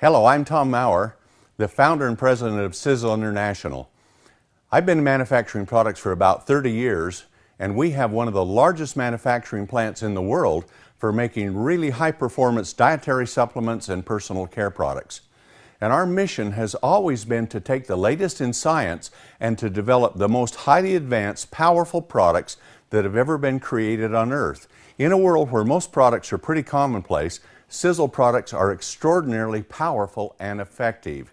Hello, I'm Tom Mauer, the founder and president of Sisel International. I've been manufacturing products for about 30 years, and we have one of the largest manufacturing plants in the world for making really high-performance dietary supplements and personal care products. And our mission has always been to take the latest in science and to develop the most highly advanced, powerful products that have ever been created on Earth. In a world where most products are pretty commonplace, Sisel products are extraordinarily powerful and effective.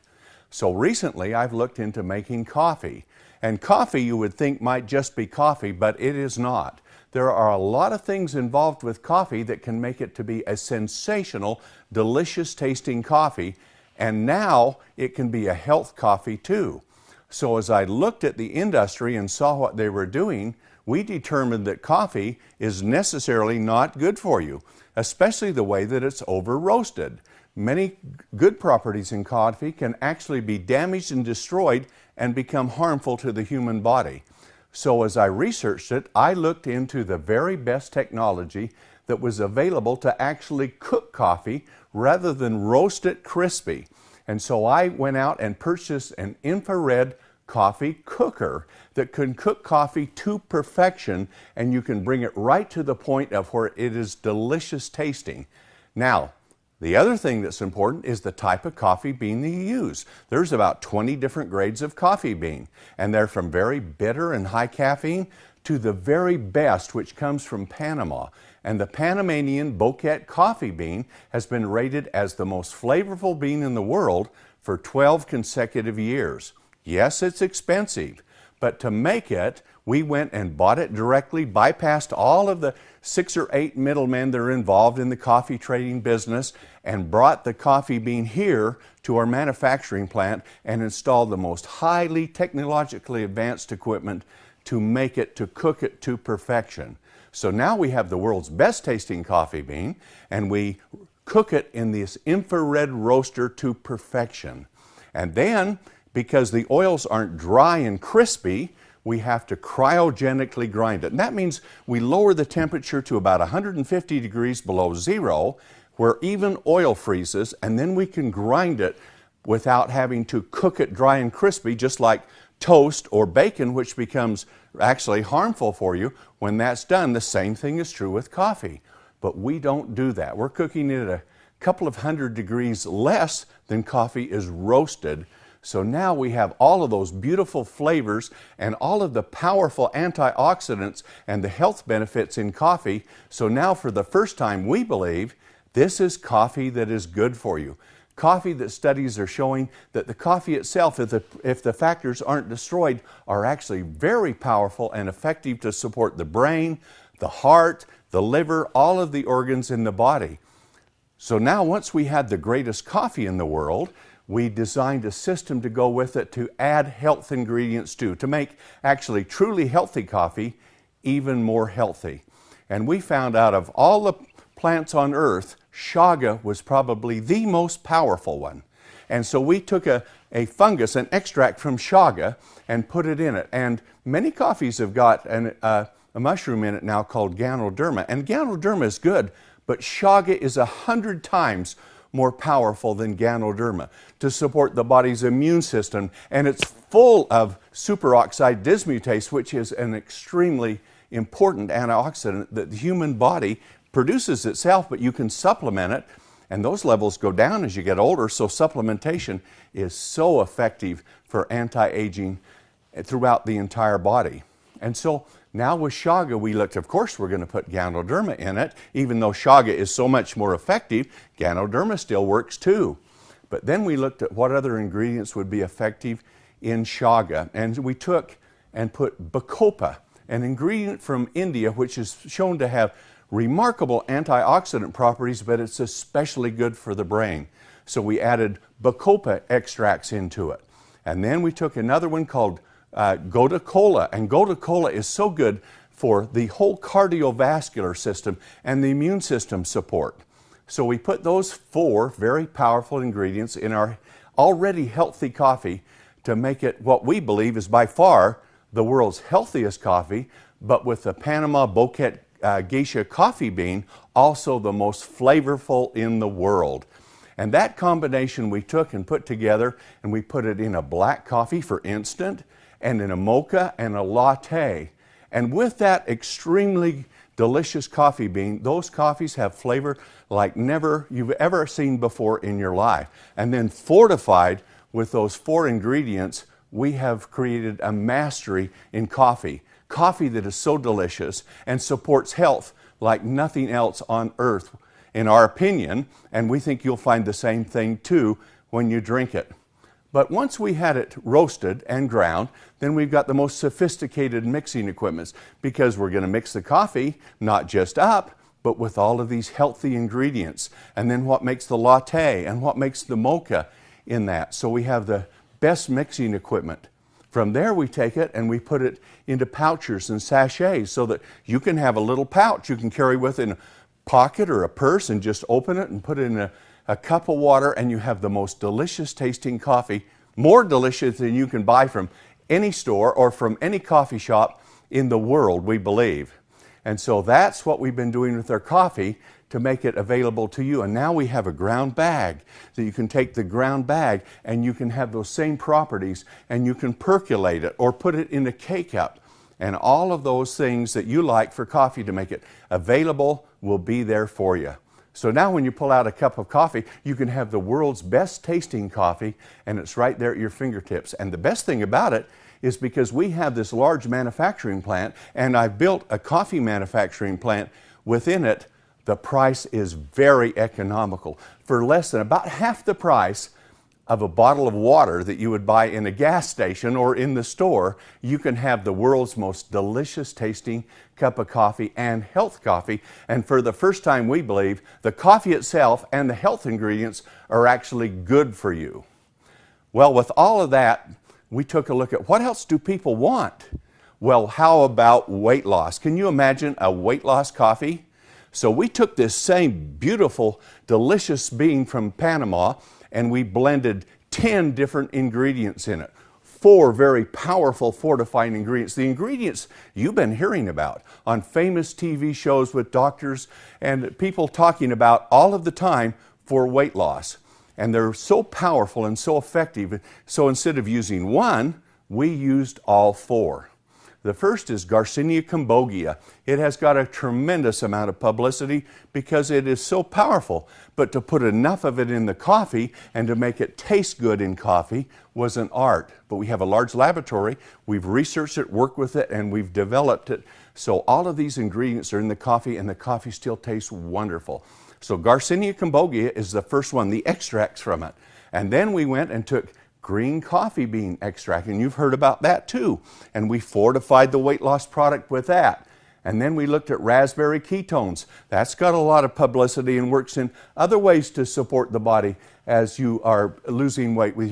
So recently I've looked into making coffee. And coffee you would think might just be coffee, but it is not. There are a lot of things involved with coffee that can make it to be a sensational, delicious tasting coffee. And now it can be a health coffee too. So as I looked at the industry and saw what they were doing, we determined that coffee is necessarily not good for you, especially the way that it's over roasted. Many good properties in coffee can actually be damaged and destroyed and become harmful to the human body. So as I researched it, I looked into the very best technology that was available to actually cook coffee rather than roast it crispy. And so I went out and purchased an infrared coffee cooker that can cook coffee to perfection, and you can bring it right to the point of where it is delicious tasting. Now, the other thing that's important is the type of coffee bean that you use. There's about 20 different grades of coffee bean, and they're from very bitter and high caffeine to the very best, which comes from Panama. And the Panamanian bouquet coffee bean has been rated as the most flavorful bean in the world for 12 consecutive years. Yes, it's expensive, but to make it, we went and bought it directly, bypassed all of the 6 or 8 middlemen that are involved in the coffee trading business, and brought the coffee bean here to our manufacturing plant and installed the most highly technologically advanced equipment to make it, to cook it to perfection. So now we have the world's best tasting coffee bean, and we cook it in this infrared roaster to perfection. And then, because the oils aren't dry and crispy, we have to cryogenically grind it. And that means we lower the temperature to about 150 degrees below zero, where even oil freezes, and then we can grind it without having to cook it dry and crispy, just like toast or bacon, which becomes actually harmful for you. When that's done, the same thing is true with coffee. But we don't do that. We're cooking it at a couple of hundred degrees less than coffee is roasted. So now we have all of those beautiful flavors and all of the powerful antioxidants and the health benefits in coffee. So now for the first time, we believe this is coffee that is good for you. Coffee that studies are showing that the coffee itself, if the factors aren't destroyed, are actually very powerful and effective to support the brain, the heart, the liver, all of the organs in the body. So now once we had the greatest coffee in the world, we designed a system to go with it to add health ingredients to make actually truly healthy coffee even more healthy. And we found out of all the plants on earth, chaga was probably the most powerful one. And so we took a fungus, an extract from chaga, and put it in it. And many coffees have got a mushroom in it now called Ganoderma. And Ganoderma is good, but chaga is 100 times more powerful than Ganoderma to support the body's immune system. And it's full of superoxide dismutase, which is an extremely important antioxidant that the human body produces itself, but you can supplement it, and those levels go down as you get older. So supplementation is so effective for anti-aging throughout the entire body. And so now with chaga, we looked, of course, we're going to put Ganoderma in it. Even though chaga is so much more effective, Ganoderma still works too. But then we looked at what other ingredients would be effective in chaga. And we took and put bacopa, an ingredient from India, which is shown to have remarkable antioxidant properties, but it's especially good for the brain. So we added bacopa extracts into it. And then we took another one called Gotu kola, and Gotu kola is so good for the whole cardiovascular system and the immune system support. So we put those 4 very powerful ingredients in our already healthy coffee to make it what we believe is by far the world's healthiest coffee, but with the Panama bouquet geisha coffee bean, also the most flavorful in the world. And that combination we took and put together, and we put it in a black coffee for instant, and in a mocha and a latte. And with that extremely delicious coffee bean, those coffees have flavor like never you've ever seen before in your life. And then fortified with those 4 ingredients, we have created a mastery in coffee. Coffee that is so delicious and supports health like nothing else on earth, in our opinion, and we think you'll find the same thing too when you drink it. But once we had it roasted and ground, then we've got the most sophisticated mixing equipment, because we're going to mix the coffee not just up, but with all of these healthy ingredients. And then what makes the latte and what makes the mocha in that. So we have the best mixing equipment. From there we take it and we put it into pouches and sachets so that you can have a little pouch you can carry with in a pocket or a purse and just open it and put it in a cup of water, and you have the most delicious tasting coffee, more delicious than you can buy from any store or from any coffee shop in the world, we believe. And so that's what we've been doing with our coffee to make it available to you. And now we have a ground bag that you can take the ground bag and you can have those same properties, and you can percolate it or put it in a K-cup. And all of those things that you like for coffee to make it available will be there for you. So now when you pull out a cup of coffee, you can have the world's best tasting coffee, and it's right there at your fingertips. And the best thing about it is because we have this large manufacturing plant, and I've built a coffee manufacturing plant within it, the price is very economical. For less than about half the price of a bottle of water that you would buy in a gas station or in the store, you can have the world's most delicious tasting cup of coffee and health coffee. And for the first time, we believe the coffee itself and the health ingredients are actually good for you. Well, with all of that, we took a look at what else do people want? Well, how about weight loss? Can you imagine a weight loss coffee? So we took this same beautiful, delicious bean from Panama, and we blended 10 different ingredients in it. 4 very powerful fortifying ingredients. The ingredients you've been hearing about on famous TV shows with doctors and people talking about all of the time for weight loss. And they're so powerful and so effective. So instead of using 1, we used all 4. The first is Garcinia cambogia. It has got a tremendous amount of publicity because it is so powerful. But to put enough of it in the coffee and to make it taste good in coffee was an art. But we have a large laboratory. We've researched it, worked with it, and we've developed it. So all of these ingredients are in the coffee, and the coffee still tastes wonderful. So Garcinia cambogia is the first one, the extracts from it. And then we went and took green coffee bean extract, and you've heard about that too. And we fortified the weight loss product with that. And then we looked at raspberry ketones. That's got a lot of publicity and works in other ways to support the body as you are losing weight with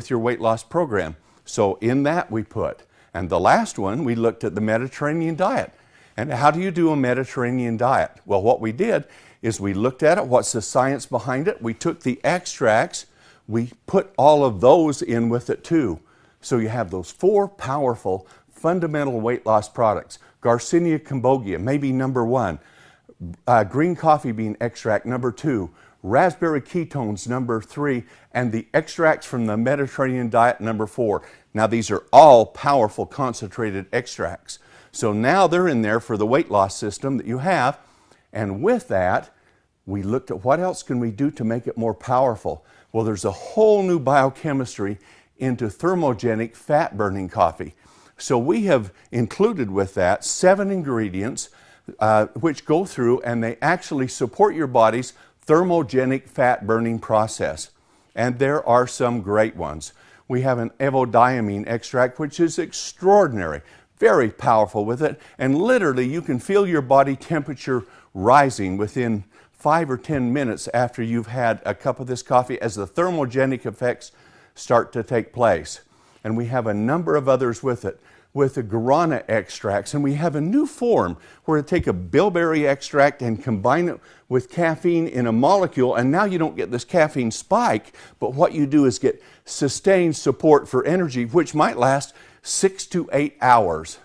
your weight loss program. So in that we put. And the last one, we looked at the Mediterranean diet. And how do you do a Mediterranean diet? Well, what we did is we looked at it. What's the science behind it? We took the extracts. We put all of those in with it too. So you have those 4 powerful fundamental weight loss products. Garcinia cambogia, maybe number 1. Green coffee bean extract, number 2. Raspberry ketones, number 3. And the extracts from the Mediterranean diet, number 4. Now these are all powerful concentrated extracts. So now they're in there for the weight loss system that you have. And with that, we looked at what else can we do to make it more powerful. Well, there's a whole new biochemistry into thermogenic fat-burning coffee. So we have included with that 7 ingredients which go through and they actually support your body's thermogenic fat-burning process. And there are some great ones. We have an evodiamine extract, which is extraordinary, very powerful with it. And literally, you can feel your body temperature rising within 5 or 10 minutes after you've had a cup of this coffee as the thermogenic effects start to take place. And we have a number of others with it, with the guarana extracts. And we have a new form where to take a bilberry extract and combine it with caffeine in a molecule. And now you don't get this caffeine spike, but what you do is get sustained support for energy, which might last 6 to 8 hours.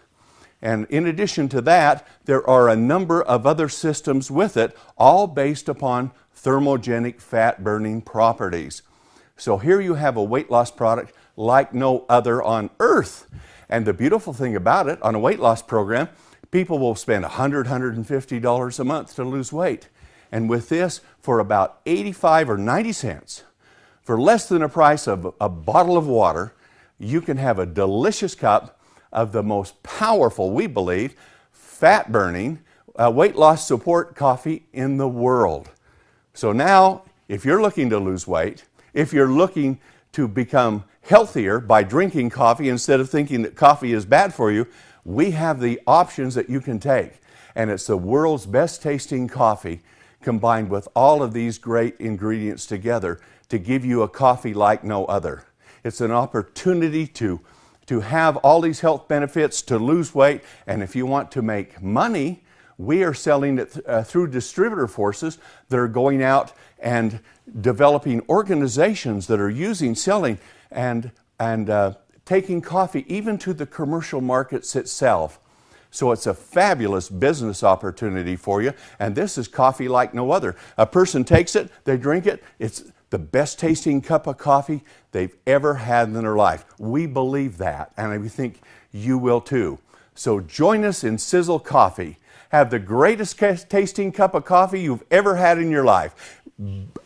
And in addition to that, there are a number of other systems with it, all based upon thermogenic fat-burning properties. So here you have a weight loss product like no other on earth. And the beautiful thing about it, on a weight loss program, people will spend $100, $150 a month to lose weight. And with this, for about 85 or 90 cents, for less than the price of a bottle of water, you can have a delicious cup of the most powerful, we believe, fat-burning, weight loss support coffee in the world. So now, if you're looking to lose weight, if you're looking to become healthier by drinking coffee instead of thinking that coffee is bad for you, we have the options that you can take. And it's the world's best tasting coffee combined with all of these great ingredients together to give you a coffee like no other. It's an opportunity to have all these health benefits, to lose weight, and if you want to make money, we are selling it through distributor forces that are going out and developing organizations that are selling, and taking coffee even to the commercial markets itself. So it's a fabulous business opportunity for you, and this is coffee like no other. A person takes it, they drink it, it's the best tasting cup of coffee they've ever had in their life. We believe that, and we think you will too. So join us in Sisel Coffee. Have the greatest tasting cup of coffee you've ever had in your life,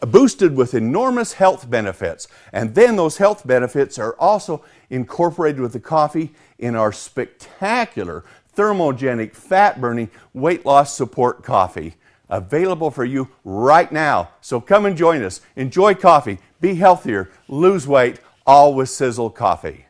boosted with enormous health benefits. And then those health benefits are also incorporated with the coffee in our spectacular thermogenic fat-burning weight loss support coffee, available for you right now. So come and join us. Enjoy coffee, be healthier, lose weight, all with Sisel Coffee.